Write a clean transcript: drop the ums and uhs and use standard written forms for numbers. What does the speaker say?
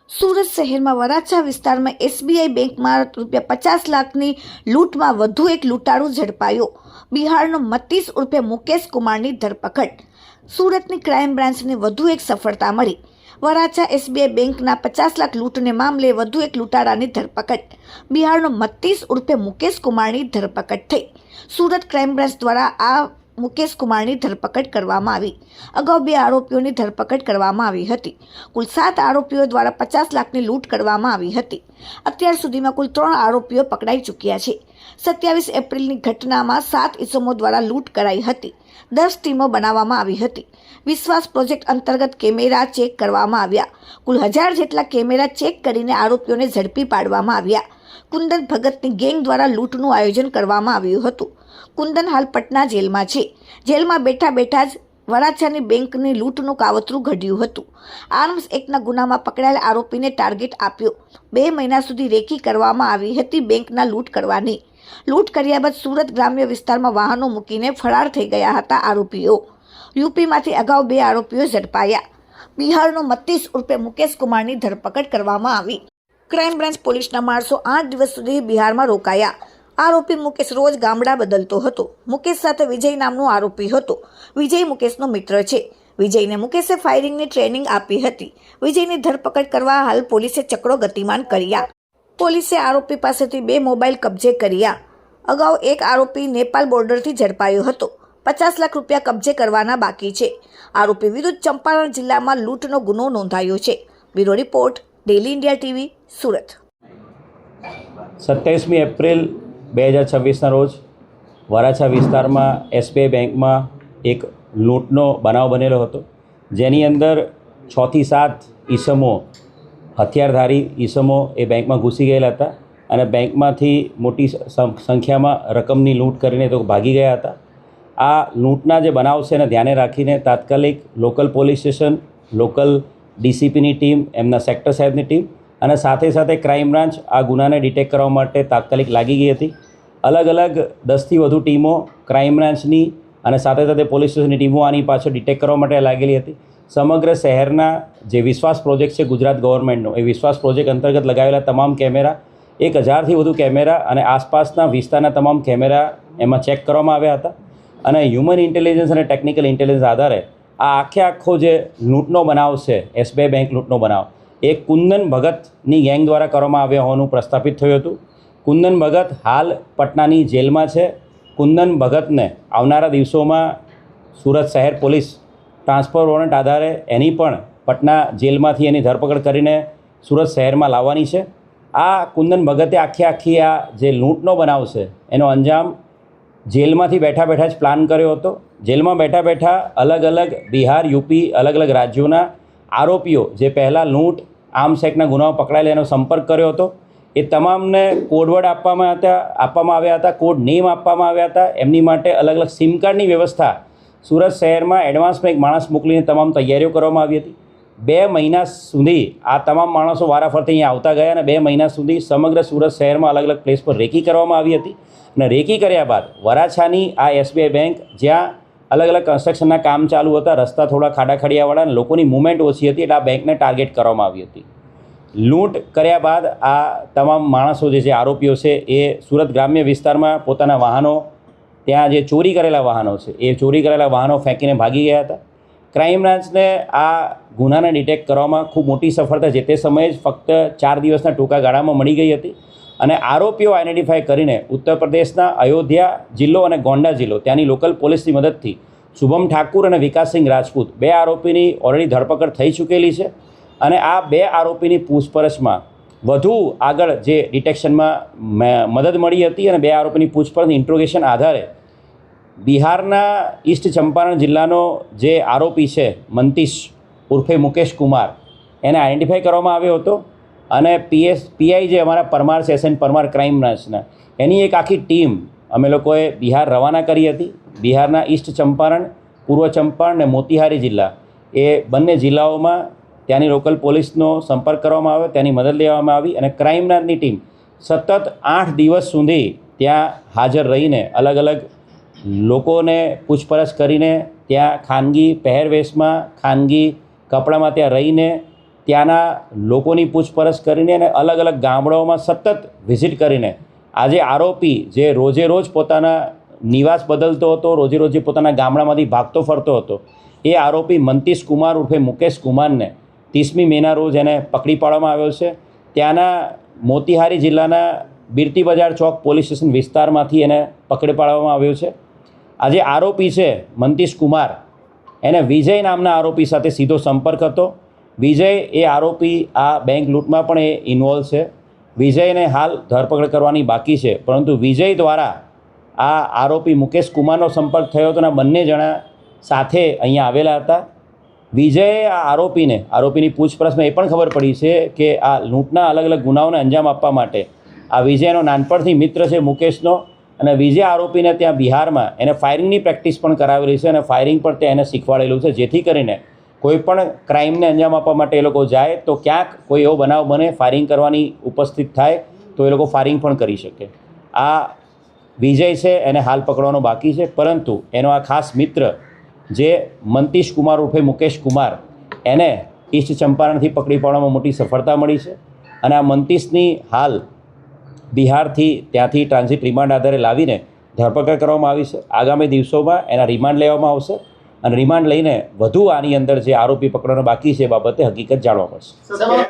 સુરત શહેરમાં વરાછા વિસ્તારમાં એસબીઆઈ બેંકમાં ₹50 લાખની લૂંટમાં વધુ એક લૂંટારૂ ઝડપાયો। બિહારનો મતીસ ઉર્ફે મુકેશ કુમારની ધરપકડ। સુરતની ક્રાઇમ બ્રાન્ચને વધુ એક સફળતા મળી। વરાછા એસબીઆઈ બેંકના 50 લાખ લૂંટને મામલે વધુ એક લૂંટારાની ધરપકડ। બિહારનો મતીસ ઉર્ફે મુકેશ કુમારની ધરપકડ થઈ। સુરત ક્રાઇમ બ્રાન્ચ દ્વારા આ મુકેશ કુમારની ધરપકડ કરવામાં આવી। અગાઉ 2 આરોપીઓની ધરપકડ કરવામાં આવી હતી। કુલ 7 આરોપીઓ દ્વારા 50 લાખની લૂંટ કરવામાં આવી હતી। અત્યાર સુધીમાં કુલ 3 આરોપીઓ પકડાઈ ચૂક્યા છે। 27 એપ્રિલની ઘટનામાં 7 ઇસમો દ્વારા લૂંટ કરાઈ હતી। 10 ટીમો બનાવવામાં આવી હતી। વિશ્વાસ પ્રોજેક્ટ અંતર્ગત કેમેરા ચેક કરવામાં આવ્યા। કુલ 1000 જેટલા કેમેરા ચેક કરીને આરોપીઓને ઝડપી પાડવામાં આવ્યા। કુંદન ભગતની ગેંગ દ્વારા લૂંટનું આયોજન કરવામાં આવ્યું હતું। કુંદન હાલ પટના જેલમાં છે। જેલમાં બેઠા બેઠા જ વરાછાની બેંકની લૂંટનું કાવતરું ઘડ્યું હતું। આર્મ્સ એક્ટના ગુનામાં પકડાયેલ આરોપીને ટાર્ગેટ આપ્યો। 2 મહિના સુધી રેકી કરવામાં આવી હતી બેંકના લૂંટ કરવાની। લૂંટ કર્યા બાદ સુરત ગ્રામ્ય વિસ્તારમાં વાહનો મૂકીને ફરાર થઈ ગયા હતા આરોપીઓ। યુપીમાંથી અગાઉ 2 આરોપીઓ ઝડપાયા। બિહારનો મતીસ ઉર્ફે મુકેશ કુમારની ધરપકડ કરવામાં આવી। ક્રાઇમ બ્રાન્ચ પોલીસના માણસો 8 દિવસ સુધી બિહારમાં રોકાયા। આરોપી મુકેશ રોજ ગામડા બદલતો હતો। મુકેશ સાથે વિજય નામનો આરોપી હતો। વિજય મુકેશનો મિત્ર છે। વિજયને મુકેશે ફાયરિંગની ટ્રેનિંગ આપી હતી। વિજયની ધરપકડ કરવા હાલ પોલીસે ચક્રો ગતિમાન કર્યા। પોલીસે આરોપી પાસેથી 2 મોબાઈલ કબજે કર્યા। અગાઉ એક આરોપી નેપાલ બોર્ડરથી ઝડપાયો હતો। 50 લાખ રૂપિયા કબજે કરવાના બાકી છે। આરોપી વિરુદ્ધ ચંપારણ જિલ્લામાં લૂંટનો ગુનો નોંધાયો છે। Bureau report, daily India TV, Surat. 27 April 2026ના રોજ વરાછા વિસ્તારમાં એસબીઆઈ બેંકમાં એક લૂંટનો બનાવ બનેલો હતો, જેની અંદર 6 થી 7 ઈસમો, હથિયારધારી ઈસમો એ બેંકમાં ઘૂસી ગયેલા હતા અને બેંકમાંથી મોટી સંખ્યામાં રકમની લૂંટ કરીને તો ભાગી ગયા હતા। આ લૂંટના જે બનાવ છે એને ધ્યાને રાખીને તાત્કાલિક લોકલ પોલીસ સ્ટેશન, લોકલ ડીસીપીની ટીમ, એમના સેક્ટર સાહેબની ટીમ અને સાથે સાથે ક્રાઇમ બ્રાન્ચ આ ગુનાને ડિટેક્ટ કરવા માટે તાત્કાલિક લાગી ગઈ હતી। અલગ અલગ 10થી વધુ ટીમો ક્રાઇમ બ્રાન્ચની અને સાથે સાથે પોલીસ સ્ટેશનની ટીમો આની પાછળ ડિટેક્ટ કરવા માટે લાગેલી હતી। સમગ્ર શહેરના જે વિશ્વાસ પ્રોજેક્ટ છે ગુજરાત ગવર્મેન્ટનો, એ વિશ્વાસ પ્રોજેક્ટ અંતર્ગત લગાવેલા તમામ કેમેરા, 1000થી વધુ કેમેરા અને આસપાસના વિસ્તારના તમામ કેમેરા એમાં ચેક કરવામાં આવ્યા હતા અને હ્યુમન ઇન્ટેલિજન્સ અને ટેકનિકલ ઇન્ટેલિજન્સ આધારે આ આખો જે લૂંટનો બનાવ છે, એસબીઆઈ બેંક લૂંટનો બનાવ, એ કુંદન ભગતની ગેંગ દ્વારા કરવામાં આવ્યા હોવાનું પ્રસ્થાપિત થયું હતું। કુંદન ભગત હાલ પટનાની જેલમાં છે। કુંદન ભગતને આવનારા દિવસોમાં સુરત શહેર પોલીસ ટ્રાન્સફર વોરંટ આધારે એની પણ પટના જેલમાંથી એની ધરપકડ કરીને સુરત શહેરમાં લાવવાની છે। આ કુંદન ભગતે આખી આ જે લૂંટનો બનાવ છે એનો અંજામ જેલમાંથી બેઠા બેઠા જ પ્લાન કર્યો હતો। જેલમાં બેઠા બેઠા અલગ અલગ બિહાર, યુપી, અલગ અલગ રાજ્યોના આરોપીઓ જે પહેલાં લૂંટ, આર્મ્સ એક્ટના ગુનાઓ પકડાયેલા એનો સંપર્ક કર્યો હતો, એ તમામને કોડવર્ડ આપવામાં આવ્યા હતા, કોડ નેમ આપવામાં આવ્યા હતા। એમની માટે અલગ અલગ સિમ કાર્ડની વ્યવસ્થા સુરત શહેરમાં એડવાન્સમાં એક માણસ મોકલીને તમામ તૈયારીઓ કરવામાં આવી હતી। 2 મહિના સુધી આ તમામ માણસો વારાફરતી અહીંયા આવતા ગયા અને 2 મહિના સુધી સમગ્ર સુરત શહેરમાં અલગ અલગ પ્લેસ પર રેકી કરવામાં આવી હતી અને રેકી કર્યા બાદ વરાછાની આ એસબીઆઈ બેંક, જ્યાં અલગ અલગ કન્સ્ટ્રક્શનના કામ ચાલુ હતા, રસ્તા થોડા ખાડાખડિયાવાળા અને લોકોની મૂવમેન્ટ ઓછી હતી, એટલે આ બેંકને ટાર્ગેટ કરવામાં આવી હતી। લૂંટ કર્યા બાદ આ તમામ માણસો જે આરોપીઓ છે એ સુરત ગ્રામ્ય વિસ્તારમાં પોતાના વાહનો, ત્યાં જે ચોરી કરેલા વાહનો છે એ ચોરી કરેલા વાહનો ફેંકીને ભાગી ગયા હતા। ક્રાઇમ બ્રાન્ચને આ ગુનાને ડિટેક્ટ કરવામાં ખૂબ મોટી સફળતા જે તે સમયે જ ફક્ત 4 દિવસના ટૂંકા ગાળામાં મળી ગઈ હતી અને આરોપીઓ આઈડેન્ટિફાઈ કરીને ઉત્તર પ્રદેશના અયોધ્યા જિલ્લો અને ગોંડા જિલ્લો, ત્યાંની લોકલ પોલીસની મદદથી શુભમ ઠાકુર અને વિકાસસિંહ રાજપૂત 2 આરોપીની ઓલરેડી ધરપકડ થઈ ચૂકેલી છે અને આ 2 આરોપીની પૂછપરછમાં વધુ આગળ જે ડિટેક્શનમાં મદદ મળી હતી અને 2 આરોપીની પૂછપરછ ઇન્ટ્રોગેશન આધારે બિહારના ઈસ્ટ ચંપારણ જિલ્લાનો જે આરોપી છે મતીસ ઉર્ફે મુકેશ કુમાર, એને આઈડેન્ટિફાઈ કરવામાં આવ્યો હતો અને પીઆઈ જે અમારા પરમાર છે, એસએન પરમાર ક્રાઇમ બ્રાન્ચના, એની એક આખી ટીમ અમે લોકોએ બિહાર રવાના કરી હતી। બિહારના ઈસ્ટ ચંપારણ, પૂર્વ ચંપારણ અને મોતિહારી જિલ્લા, એ બંને જિલ્લાઓમાં ત્યાંની લોકલ પોલીસનો સંપર્ક કરવામાં આવ્યો, ત્યાંની મદદ લેવામાં આવી અને ક્રાઇમ બ્રાન્ચની ટીમ સતત 8 દિવસ સુધી ત્યાં હાજર રહીને અલગ અલગ લોકોને પૂછપરછ કરીને ત્યાં ખાનગી પહેરવેશમાં, ખાનગી કપડામાં ત્યાં રહીને ત્યાંના લોકોની પૂછપરછ કરીને અને અલગ અલગ ગામડાઓમાં સતત વિઝિટ કરીને આજે આરોપી જે રોજે રોજ પોતાના નિવાસ બદલતો હતો, રોજે રોજે પોતાના ગામડામાંથી ભાગતો ફરતો હતો, એ આરોપી મંતીશ કુમાર ઉર્ફે મુકેશ કુમારને 30મી મેના રોજ એને પકડી પાડવામાં આવ્યો છે. ત્યાંના મોતીહારી જિલ્લાના બિરતી બજાર ચોક પોલીસ સ્ટેશન વિસ્તારમાંથી એને પકડી પાડવામાં આવ્યો છે. આજે આરોપી છે મંતીશ કુમાર, એને વિજય નામના આરોપી સાથે સીધો સંપર્ક હતો. વિજય એ આરોપી આ બેંક લૂંટમાં પણ એ ઇન્વોલ્વ છે. વિજયને હાલ ધરપકડ કરવાની બાકી છે, પરંતુ વિજય દ્વારા આ આરોપી મુકેશ કુમારનો સંપર્ક થયો હતો અને બંને જણા સાથે અહીંયા આવેલા હતા. વિજયે આ આરોપીની પૂછપરછમાં એ પણ ખબર પડી છે કે આ લૂંટના અલગ અલગ ગુનાઓને અંજામ આપવા માટે આ વિજયનો નાનપણથી મિત્ર છે મુકેશનો, અને વિજય આરોપીને ત્યાં બિહારમાં એને ફાયરિંગની પ્રેક્ટિસ પણ કરાવેલી છે અને ફાયરિંગ પણ ત્યાં એને શીખવાડેલું છે, જેથી કરીને કોઈ પણ ક્રાઇમને અંજામ આપવા માટે એ લોકો જાય તો ક્યાંક કોઈ એવો બનાવ બને, ફાયરિંગ કરવાની ઉપસ્થિત થાય તો એ લોકો ફાયરિંગ પણ કરી શકે. આ વિજય છે એને હાલ પકડવાનો બાકી છે, પરંતુ એનો આ ખાસ મિત્ર જે મંતીશ કુમાર ઉર્ફે મુકેશ કુમાર, એને ઈસ્ટ ચંપારણથી પકડી પાડવામાં મોટી સફળતા મળી છે. અને આ મંતીશની હાલ બિહારથી ત્યાંથી ટ્રાન્ઝિટ રિમાન્ડ આધારે લાવીને ધરપકડ કરવામાં આવી છે. આગામી દિવસોમાં એના રિમાન્ડ લેવામાં આવશે અને રિમાન્ડ લઈને વધુ આની અંદર જે આરોપી પકડવાનો બાકી છે એ બાબતે હકીકત જાણવા મળશે.